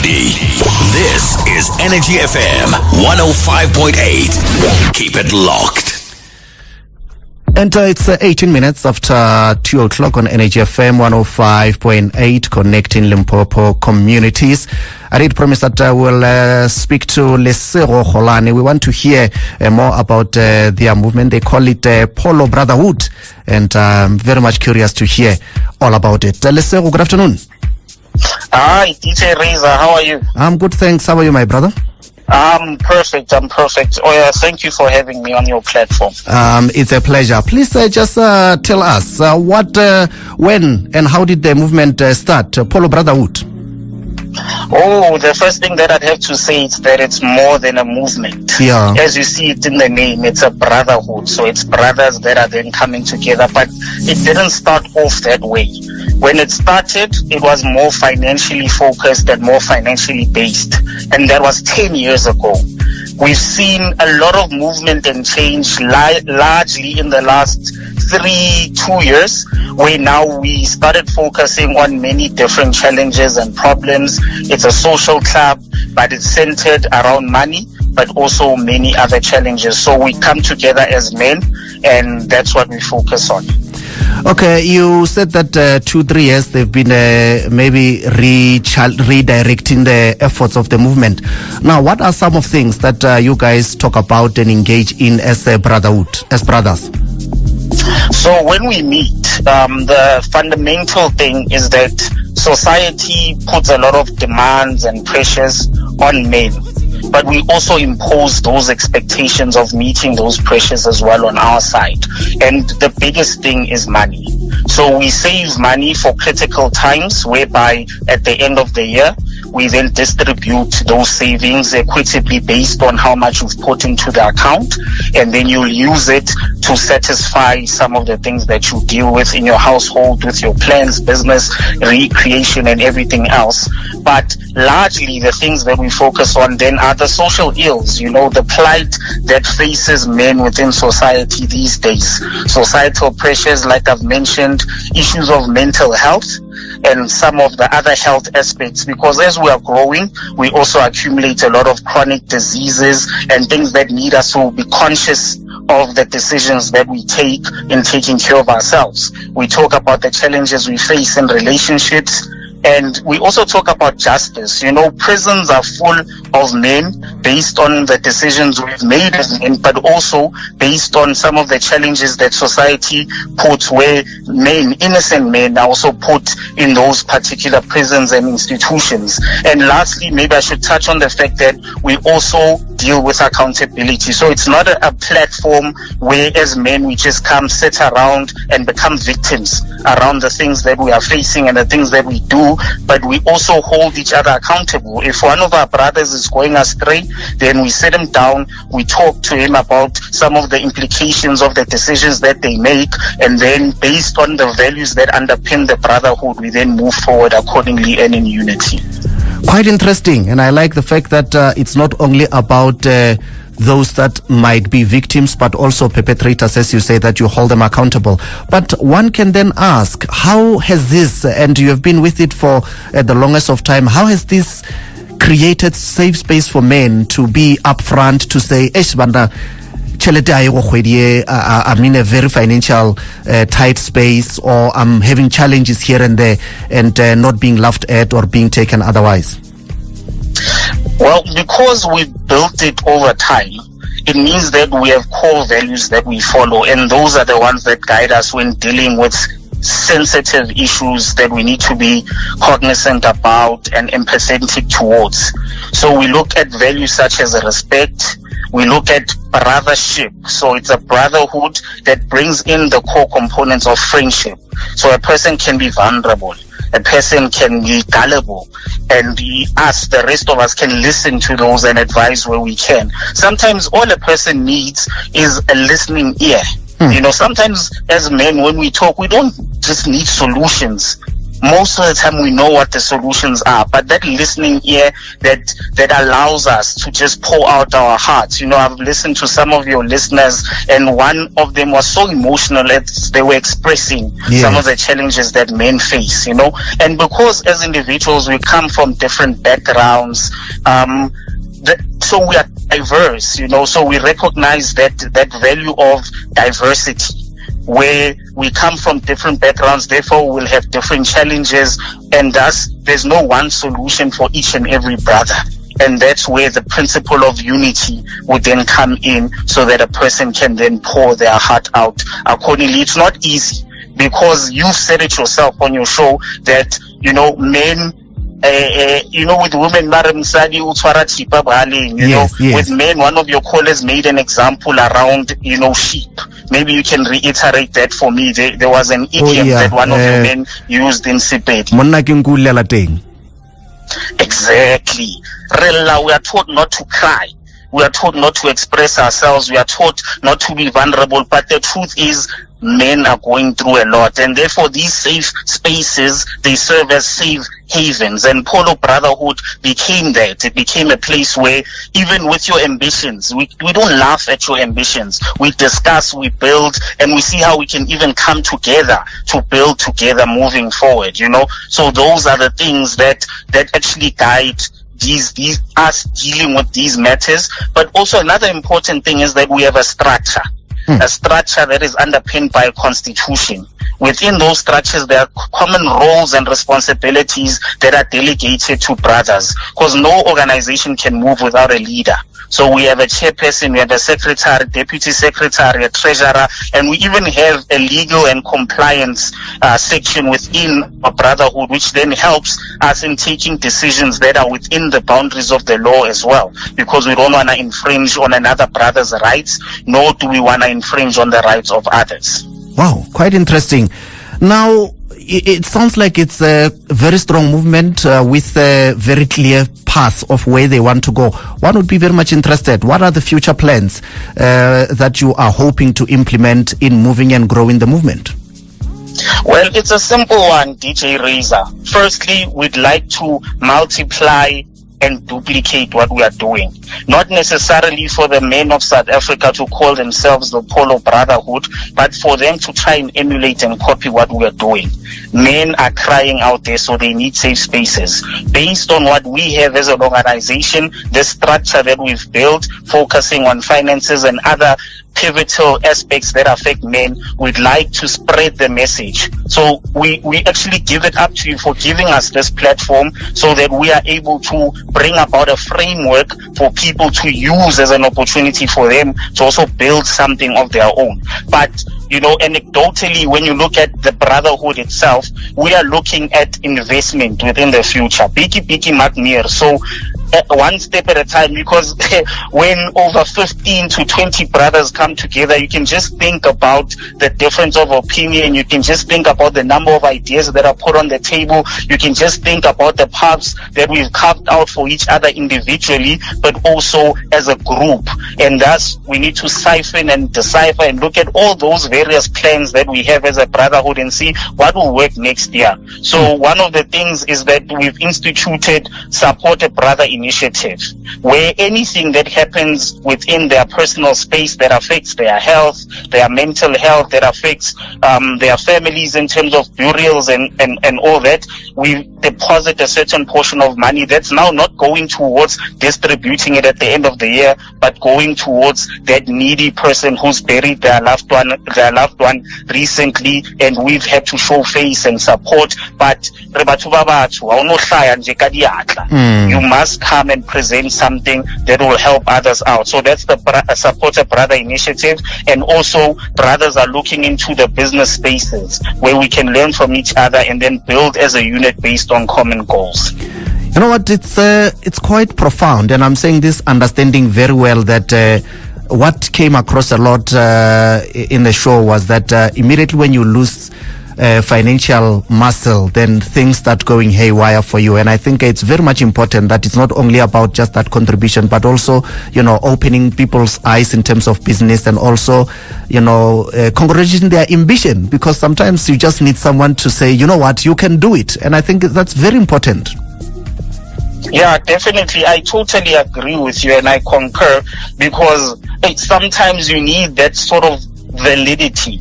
community. This is Energy FM 105.8. Keep it locked. And it's 18 minutes after 2 o'clock on Energy FM 105.8, connecting Limpopo communities. I did promise that we'll speak to 𝐿𝐶𝐬𝐤𝐜 𝐔𝐬𝐞𝐝. We want to hear more about their movement. They call it Polo Brotherhood, and I'm very much curious to hear all about it. 𝐿𝐶𝐬𝐤𝐜, good afternoon. Hi, DJ Rayzar, how are you? I'm good, thanks. How are you, my brother? I'm perfect. Oh yeah, thank you for having me on your platform. It's a pleasure. Please just tell us when and how did the movement start, Polo Brotherhood? Oh, the first thing that I'd have to say is that it's more than a movement. Yeah. As you see it in the name, it's a brotherhood. So it's brothers that are then coming together. But it didn't start off that way. When it started, it was more financially focused and more financially based. And that was 10 years ago. We've seen a lot of movement and change largely in the last 2 years, where now we started focusing on many different challenges and problems. It's a social club, but it's centered around money, but also many other challenges. So we come together as men, and that's what we focus on. Okay, you said that 2-3 years they've been maybe redirecting the efforts of the movement. Now, what are some of things that you guys talk about and engage in as a brotherhood, as brothers? So when we meet, the fundamental thing is that society puts a lot of demands and pressures on men, but we also impose those expectations of meeting those pressures as well on our side. And the biggest thing is money. So we save money for critical times, whereby at the end of the year, we then distribute those savings equitably based on how much you've put into the account, and then you'll use it to satisfy some of the things that you deal with in your household, with your plans, business, recreation, and everything else. But largely the things that we focus on then are the social ills, the plight that faces men within society these days. Societal pressures, like I've mentioned, issues of mental health, and some of the other health aspects, because as we are growing, we also accumulate a lot of chronic diseases and things that need us to be conscious of the decisions that we take in taking care of ourselves. We talk about the challenges we face in relationships, and we also talk about justice. Prisons are full of men based on the decisions we've made as men, but also based on some of the challenges that society puts, where men, innocent men, are also put in those particular prisons and institutions. And lastly, maybe I should touch on the fact that we also deal with accountability. So it's not a platform where as men we just come, sit around and become victims around the things that we are facing and the things that we do, but we also hold each other accountable. If one of our brothers is going astray, then we sit him down, we talk to him about some of the implications of the decisions that they make, and then based on the values that underpin the brotherhood, we then move forward accordingly and in unity. Quite interesting, and I like the fact that it's not only about those that might be victims, but also perpetrators, as you say, that you hold them accountable. But one can then ask, how has this, and you have been with it for the longest of time, how has this created safe space for men to be upfront, to say, I'm in a very financial tight space, or I'm having challenges here and there, and not being laughed at or being taken otherwise? Well, because we've built it over time, it means that we have core values that we follow, and those are the ones that guide us when dealing with sensitive issues that we need to be cognizant about and empathetic towards. So we look at values such as respect. We look at brothership. So it's a brotherhood that brings in the core components of friendship. So a person can be vulnerable. A person can be gullible, and us, the rest of us, can listen to those and advise where we can. Sometimes all a person needs is a listening ear. Sometimes as men, when we talk, we don't just need solutions. most of the time we know what the solutions are, but that listening ear that allows us to just pour out our hearts. You know, I've listened to some of your listeners, and one of them was so emotional as they were expressing some of the challenges that men face, you know. And because as individuals we come from different backgrounds, so we are diverse, you know, so we recognize that value of diversity, where we come from different backgrounds, therefore we'll have different challenges, and thus there's no one solution for each and every brother. And that's where the principle of unity would then come in, so that a person can then pour their heart out accordingly. It's not easy, because you've said it yourself on your show that, you know, men, you know, with women, with men, one of your callers made an example around, you know, sheep. Maybe you can reiterate that for me. There was an idiom that one of your men used in Sipedi. Exactly. We are taught not to cry. We are taught not to express ourselves. We are taught not to be vulnerable. But the truth is, men are going through a lot, and therefore these safe spaces, they serve as safe havens. And Polo Brotherhood became that. It became a place where, even with your ambitions, we don't laugh at your ambitions. We discuss, we build, and we see how we can even come together to build together moving forward, you know. So those are the things that actually guide us dealing with these matters. But also another important thing is that we have a structure. A structure that is underpinned by a constitution. Within those structures, there are common roles and responsibilities that are delegated to brothers, because no organization can move without a leader. So we have a chairperson, we have a secretary, deputy secretary, a treasurer, and we even have a legal and compliance section within a brotherhood, which then helps us in taking decisions that are within the boundaries of the law as well, because we don't want to infringe on another brother's rights, nor do we want to infringe on the rights of others. Wow, quite interesting. Now, it sounds like it's a very strong movement with a very clear path of where they want to go. One would be very much interested. What are the future plans that you are hoping to implement in moving and growing the movement? Well, it's a simple one, DJ Rayzar. Firstly, we'd like to multiply and duplicate what we are doing. Not necessarily for the men of South Africa to call themselves the Polo Brotherhood, but for them to try and emulate and copy what we are doing. Men are crying out there, so they need safe spaces. Based on what we have as an organization, the structure that we've built, focusing on finances and other pivotal aspects that affect men, we'd like to spread the message. So we actually give it up to you for giving us this platform, so that we are able to bring about a framework for people to use as an opportunity for them to also build something of their own. But you know, anecdotally, when you look at the brotherhood itself, we are looking at investment within the future. Biki Magmir. So one step at a time, because when over 15 to 20 brothers come together, you can just think about the difference of opinion. You can just think about the number of ideas that are put on the table. You can just think about the paths that we've carved out for each other individually, but also as a group. And thus, we need to siphon and decipher and look at all those various plans that we have as a brotherhood and see what will work next year. So one of the things is that we've instituted Support a Brother initiative, where anything that happens within their personal space that affects their health, their mental health, that affects their families in terms of burials and all that, we deposit a certain portion of money that's now not going towards distributing it at the end of the year, but going towards that needy person who's buried their loved one recently, and we've had to show face and support. But you must come and present something that will help others out. So that's the Support a Brother initiative. And also, brothers are looking into the business spaces where we can learn from each other and then build as a unit based on common goals. You know what, it's quite profound, and I'm saying this understanding very well that what came across a lot in the show was that immediately when you lose financial muscle, then things start going haywire for you. And I think it's very much important that it's not only about just that contribution, but also, opening people's eyes in terms of business, and also, congratulating their ambition, because sometimes you just need someone to say, you know what, you can do it. And I think that's very important. Yeah, definitely. I totally agree with you, and I concur, because sometimes you need that sort of validity.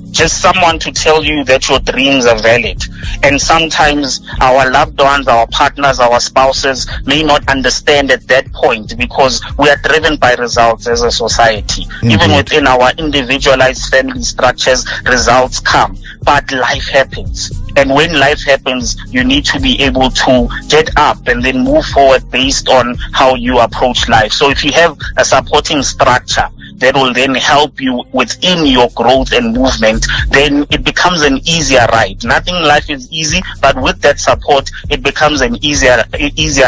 Just someone to tell you that your dreams are valid. And sometimes our loved ones, our partners, our spouses may not understand at that point, because we are driven by results as a society. Mm-hmm. Even within our individualized family structures, results come. But life happens. And when life happens, you need to be able to get up and then move forward based on how you approach life. So if you have a supporting structure that will then help you within your growth and movement, then it becomes an easier ride. Nothing in life is easy, but with that support, it becomes an easier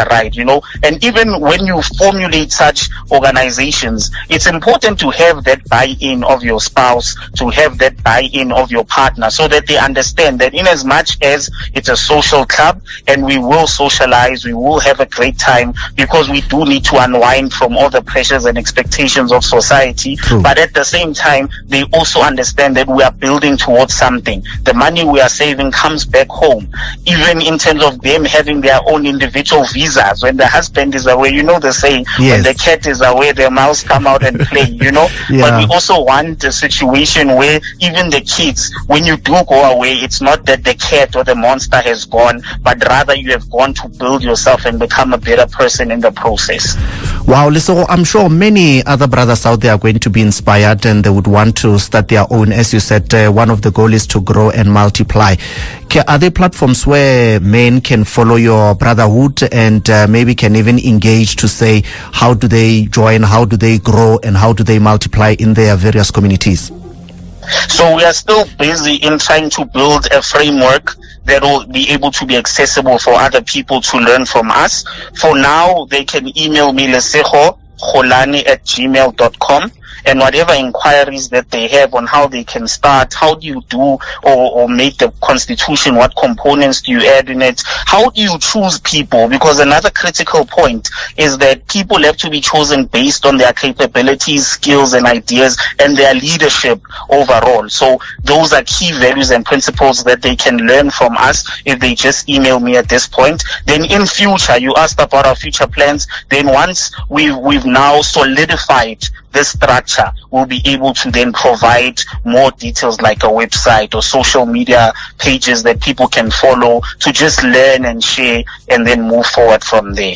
ride, And even when you formulate such organizations, it's important to have that buy-in of your spouse, to have that buy-in of your partner, so that they understand that in as much as it's a social club and we will socialize, we will have a great time, because we do need to unwind from all the pressures and expectations of society. True. But at the same time, they also understand that we are building towards something. The money we are saving comes back home. Even in terms of them having their own individual visas. When the husband is away, the saying, yes, when the cat is away, the mouse come out and play, Yeah. But we also want a situation where even the kids, when you do go away, it's not that the cat or the monster has gone, but rather you have gone to build yourself and become a better person in the process. Wow, so I'm sure many other brothers out there are going to be inspired, and they would want to start their own. As you said, one of the goals is to grow and multiply. Are there platforms where men can follow your brotherhood and maybe can even engage to say, how do they join, how do they grow, and how do they multiply in their various communities? So we are still busy in trying to build a framework that will be able to be accessible for other people to learn from us. For now, they can email me 𝐿𝐶𝐬𝐲@gmail.com, and whatever inquiries that they have on how they can start, how do you do or make the constitution, what components do you add in it, how do you choose people? Because another critical point is that people have to be chosen based on their capabilities, skills and ideas, and their leadership overall. So those are key values and principles that they can learn from us if they just email me at this point. Then in future, you asked about our future plans, then once we've now solidified this structure, we'll be able to then provide more details like a website or social media pages that people can follow to just learn and share and then move forward from there.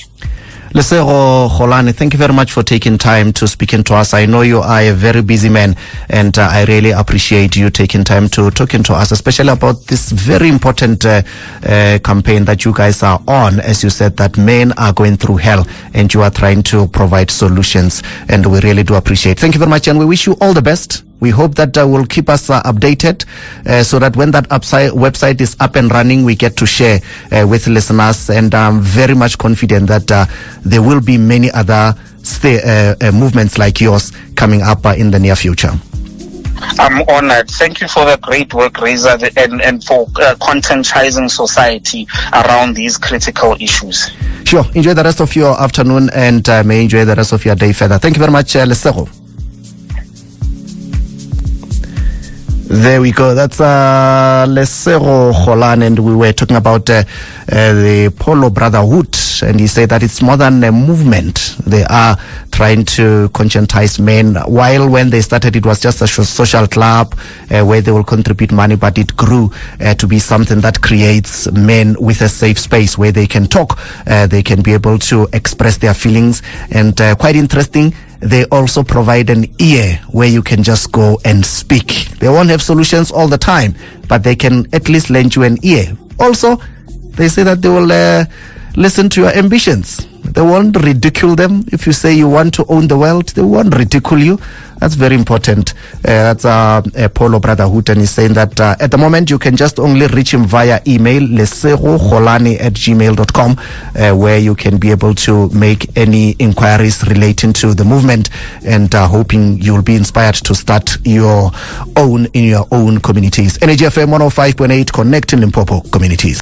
𝐿𝐶𝐬𝐲 𝐔𝐬𝐿, thank you very much for taking time to speaking to us. I know you are a very busy man, and I really appreciate you taking time to talking to us, especially about this very important campaign that you guys are on. As you said, that men are going through hell, and you are trying to provide solutions, and we really do appreciate. Thank you very much, and we wish you all the best. We hope that will keep us updated so that when that website is up and running, we get to share with listeners. And I'm very much confident that there will be many other movements like yours coming up in the near future. I'm honored. Thank you for the great work, Rayzar, and for conscientizing society around these critical issues. Sure. Enjoy the rest of your afternoon, and may enjoy the rest of your day further. Thank you very much, 𝐿𝐶𝐬𝐲. There we go. That's 𝐿𝐶𝐬𝐲 𝐔𝐬𝐿, and we were talking about the Polo Brotherhood, and he said that it's more than a movement. They are trying to conscientize men. While when they started, it was just a social club where they will contribute money, but it grew to be something that creates men with a safe space where they can talk, they can be able to express their feelings, and quite interesting, they also provide an ear where you can just go and speak. They won't have solutions all the time, but they can at least lend you an ear. Also, they say that they will listen to your ambitions. They won't ridicule them. If you say you want to own the world, they won't ridicule you. That's very important. That's Polo Brotherhood, and he's saying that at the moment you can just only reach him via email, lesegokgolane@gmail.com, where you can be able to make any inquiries relating to the movement, and hoping you'll be inspired to start your own in your own communities. Energy FM 105.8, connecting Limpopo communities.